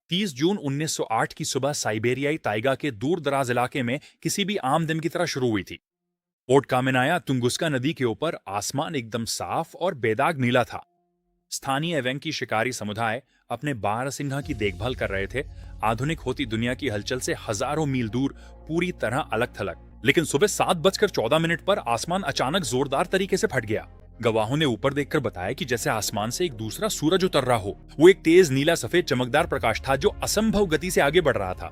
30 जून 1908 की सुबह साइबेरियाई ताइगा के दूर दराज इलाके में किसी भी आम दिन की तरह शुरू हुई थी। पोर्ट कामेनाया तुंगुस्का नदी के ऊपर आसमान एकदम साफ और बेदाग नीला था। स्थानीय एवेंकी शिकारी समुदाय अपने बारहसिंघा की देखभाल कर रहे थे, आधुनिक होती दुनिया की हलचल से हजारों मील दूर, पूरी तरह अलग थलग। लेकिन सुबह 7:14 पर आसमान अचानक जोरदार तरीके से फट गया। गवाहों ने ऊपर देखकर बताया कि जैसे आसमान से एक दूसरा सूरज उतर रहा हो। वो एक तेज नीला सफेद चमकदार प्रकाश था जो असंभव गति से आगे बढ़ रहा था।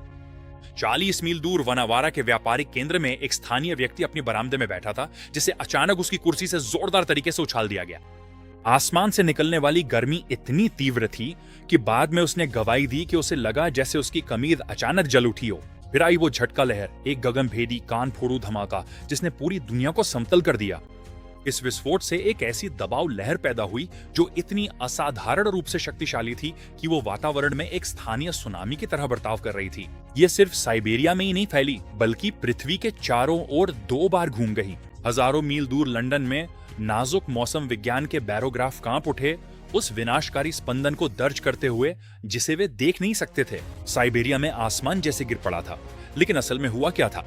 40 मील दूर वनावारा के व्यापारिक केंद्र में एक स्थानीय व्यक्ति अपनी बरामदे में बैठा था, जिसे अचानक उसकी कुर्सी से जोरदार तरीके से उछाल दिया गया। आसमान से निकलने वाली गर्मी इतनी तीव्र थी कि बाद में उसने गवाही दी कि उसे लगा जैसे उसकी कमीज अचानक जल उठी हो। फिर आई वो झटका लहर, एक गगनभेदी कान फोड़ू धमाका जिसने पूरी दुनिया को समतल कर दिया। इस विस्फोट से एक ऐसी दबाव लहर पैदा हुई जो इतनी असाधारण रूप से शक्तिशाली थी कि वो वातावरण में एक स्थानीय सुनामी की तरह बर्ताव कर रही थी। ये सिर्फ साइबेरिया में ही नहीं फैली, बल्कि पृथ्वी के चारों ओर 2 बार घूम गई। हजारों मील दूर लंदन में नाजुक मौसम विज्ञान के बैरोग्राफ कांप उठे, उस विनाशकारी स्पंदन को दर्ज करते हुए जिसे वे देख नहीं सकते थे। साइबेरिया में आसमान जैसे गिर पड़ा था। लेकिन असल में हुआ क्या था?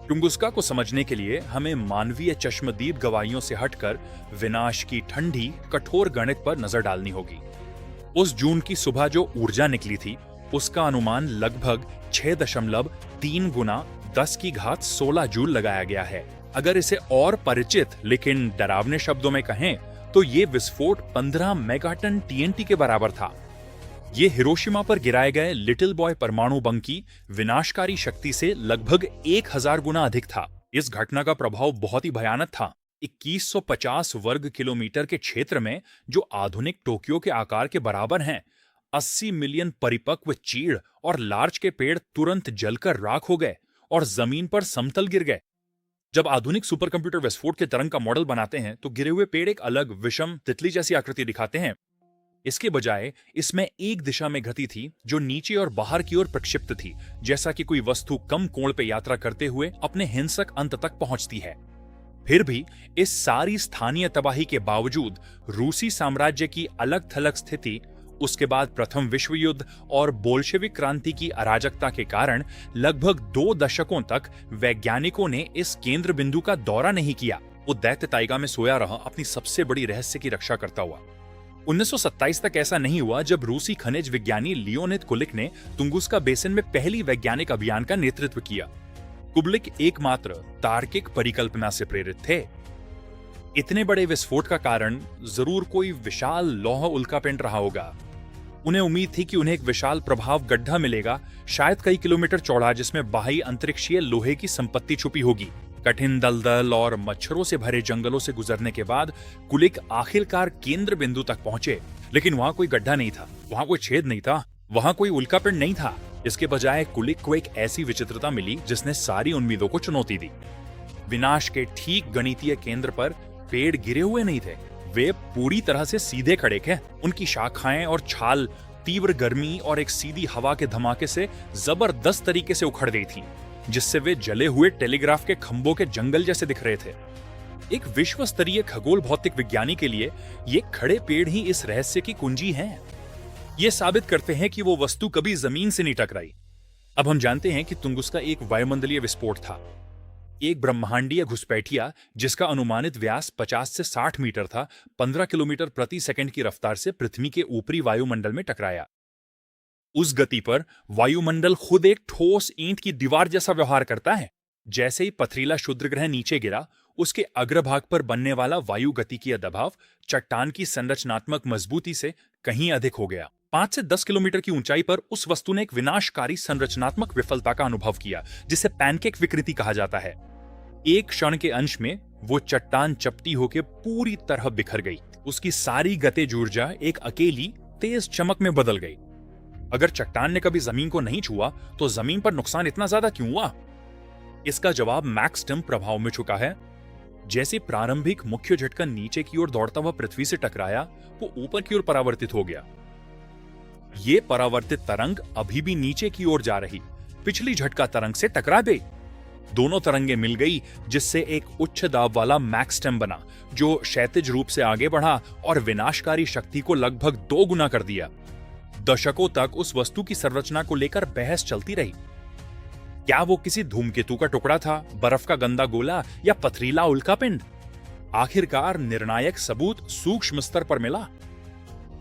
टुंगुस्का को समझने के लिए हमें मानवीय चश्मदीद गवाहियों से हटकर विनाश की ठंडी कठोर गणित पर नजर डालनी होगी। उस जून की सुबह जो ऊर्जा निकली थी, उसका अनुमान लगभग 6.3 गुना 10⁻16 जूल लगाया गया है। अगर इसे और परिचित लेकिन डरावने शब्दों में कहें तो ये विस्फोट 15 मेगाटन टीएनटी के बराबर था। ये हिरोशिमा पर गिराए गए लिटिल बॉय परमाणु बम की विनाशकारी शक्ति से लगभग 1000 गुना अधिक था। इस घटना का प्रभाव बहुत ही भयानक था। 2150 वर्ग किलोमीटर के क्षेत्र में, जो आधुनिक टोक्यो के आकार के बराबर हैं, 80 मिलियन परिपक्व चीड़ और लार्च के पेड़ तुरंत जलकर राख हो गए और जमीन पर समतल गिर गए। जब आधुनिक सुपरकंप्यूटर विस्फोट के तरंग का मॉडल बनाते हैं तो गिरे हुए पेड़ एक अलग विषम तितली जैसी आकृति दिखाते हैं। इसके बजाय इसमें एक दिशा में गति थी जो नीचे और बाहर की ओर प्रक्षिप्त थी, जैसा कि कोई वस्तु कम कोण पे यात्रा करते हुए अपने हिंसक अंत तक पहुंचती है। फिर भी इस सारी स्थानीय तबाही के बावजूद रूसी साम्राज्य की अलग थलग स्थिति, उसके बाद प्रथम विश्व युद्ध और बोल्शेविक क्रांति की अराजकता के कारण लगभग 2 दशकों तक वैज्ञानिकों ने इस केंद्र बिंदु का दौरा नहीं किया। वो दैत्य ताइगा में सोया रहा, अपनी सबसे बड़ी रहस्य की रक्षा करता हुआ। 1927 तक ऐसा नहीं हुआ जब रूसी खनिज विज्ञानी लियोनिद कुलिक ने तुंगुस्का बेसिन में पहली वैज्ञानिक अभियान का नेतृत्व किया। कुबलिक एकमात्र तार्किक परिकल्पना से प्रेरित थे। इतने बड़े विस्फोट का कारण जरूर कोई विशाल लौह उल्कापिंड रहा होगा। उन्हें उम्मीद थी कि उन्हें एक विशाल प्रभाव गड्ढा मिलेगा, शायद कई किलोमीटर चौड़ा, जिसमें बाह्य अंतरिक्षीय लोहे की संपत्ति छुपी होगी। कठिन दलदल और मच्छरों से भरे जंगलों से गुजरने के बाद कुलिक आखिरकार केंद्र बिंदु तक पहुंचे। लेकिन वहां कोई गड्ढा नहीं था, वहां कोई छेद नहीं था, वहां कोई उल्कापिंड नहीं था। इसके बजाय कुलिक को एक ऐसी विचित्रता मिली जिसने सारी उम्मीदों को चुनौती दी। विनाश के ठीक गणितीय केंद्र पर पेड़ गिरे हुए नहीं थे, वे पूरी तरह से सीधे खड़े थे। उनकी शाखाएं और छाल तीव्र गर्मी और एक सीधी हवा के धमाके से जबरदस्त तरीके से उखड़ गई थी, जिससे वे जले हुए टेलीग्राफ के खंभों के जंगल जैसे दिख रहे थे। एक विश्व स्तरीय खगोल भौतिक विज्ञानी के लिए ये खड़े पेड़ ही इस रहस्य की कुंजी हैं। ये साबित करते हैं कि वो वस्तु कभी जमीन से नहीं टकराई। अब हम जानते हैं कि तुंगुस्का एक वायुमंडलीय विस्फोट था, एक ब्रह्मांडीय घुसपैठिया जिसका अनुमानित व्यास 50 से 60 मीटर था, 15 किलोमीटर प्रति सेकंड की रफ्तार से पृथ्वी के ऊपरी वायुमंडल में टकराया। उस गति पर वायुमंडल खुद एक ठोस ईंट की दीवार जैसा व्यवहार करता है। जैसे ही पथरीला क्षुद्रग्रह नीचे गिरा, उसके अग्रभाग पर बनने वाला वायु गतिकीय दबाव चट्टान की संरचनात्मक मजबूती से कहीं अधिक हो गया। 5 से 10 किलोमीटर की ऊंचाई पर उस वस्तु ने एक विनाशकारी संरचनात्मक विफलता का अनुभव किया, जिसे पैनकेक विकृति कहा जाता है। एक क्षण के अंश में वो चट्टान चपटी होकर पूरी तरह बिखर गई। उसकी सारी गतिज ऊर्जा एक अकेली तेज चमक में बदल गई। अगर चट्टान ने कभी जमीन को नहीं छुआ तो जमीन पर नुकसान इतना ज्यादा क्यों हुआ? इसका जवाब मैक्सटम प्रभाव में छुपा है। जैसे प्रारंभिक मुख्य झटका नीचे की ओर दौड़ता हुआ पृथ्वी से टकराया, वो ऊपर की ओर परावर्तित हो गया। ये परावर्तित तरंग अभी भी नीचे की ओर जा रही पिछली झटका तरंग से टकरा गई। दोनों तरंगें मिल गई, जिससे एक उच्च दाब वाला मैक्सटम बना, जो क्षैतिज रूप से आगे बढ़ा और विनाशकारी शक्ति को लगभग 2 गुना कर दिया। दशकों तक उस वस्तु की संरचना को लेकर बहस चलती रही। क्या वो किसी धूमकेतु का टुकड़ा था, बर्फ का गंदा गोला या पथरीला उल्कापिंड? आखिरकार निर्णायक सबूत सूक्ष्म स्तर पर मिला।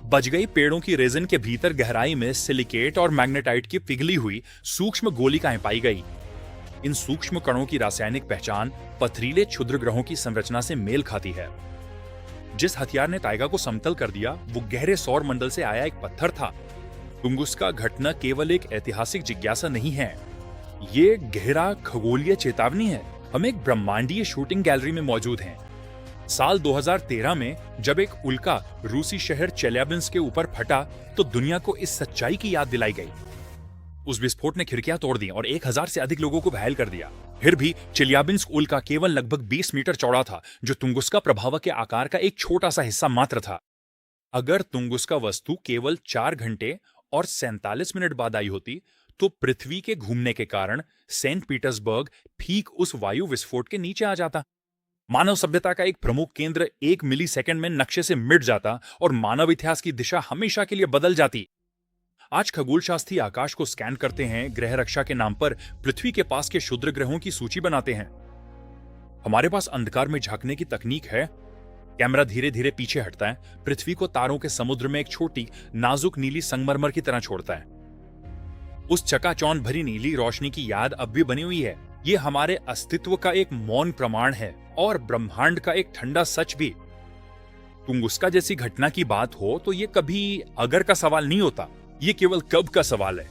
बच गई पेड़ों की रेजिन के भीतर गहराई में सिलिकेट और मैग्नेटाइट की पिघली हुई सूक्ष्म गोलिकाएं पाई गई। इन सूक्ष्म कणों की रासायनिक पहचान पथरीले क्षुद्र ग्रहों की संरचना से मेल खाती है। जिस हथियार ने ताइगा को समतल कर दिया वो गहरे सौर मंडल से आया एक पत्थर था। टुंगुस्का घटना केवल एक ऐतिहासिक जिज्ञासा नहीं है, ये गहरा खगोलीय चेतावनी है। हम एक ब्रह्मांडीय शूटिंग गैलरी में मौजूद हैं। साल 2013 में जब एक उल्का रूसी शहर चेल्याबिंस्क के ऊपर फटा तो दुनिया को इस सच्चाई की याद दिलाई गई। उस विस्फोट ने खिड़कियां तोड़ दी और 1000 से अधिक लोगों को घायल कर दिया। फिर भी चेल्याबिंस्क उल्का केवल लगभग 20 मीटर चौड़ा था, जो तुंगुस्का प्रभावक के आकार का एक छोटा सा हिस्सा मात्र था। अगर तुंगुस्का वस्तु केवल 4 घंटे और 47 मिनट बाद आई होती तो पृथ्वी के घूमने के कारण सेंट पीटर्सबर्ग ठीक उस वायु विस्फोट के नीचे आ जाता। मानव सभ्यता का एक प्रमुख केंद्र 1 मिलीसेकंड में नक्शे से मिट जाता और मानव इतिहास की दिशा हमेशा के लिए बदल जाती। आज खगोलशास्त्री आकाश को स्कैन करते हैं, ग्रह रक्षा के नाम पर पृथ्वी के पास के क्षुद्र ग्रहों की सूची बनाते हैं। हमारे पास अंधकार में झांकने की तकनीक है। कैमरा धीरे धीरे पीछे हटता है, पृथ्वी को तारों के समुद्र में एक छोटी नाजुक नीली संगमरमर की तरह छोड़ता है। उस चकाचौंध भरी नीली रोशनी की याद अब भी बनी हुई है। ये हमारे अस्तित्व का एक मौन प्रमाण है और ब्रह्मांड का एक ठंडा सच भी। तुंगुस्का जैसी घटना की बात हो तो ये कभी अगर का सवाल नहीं होता, ये केवल कब का सवाल है।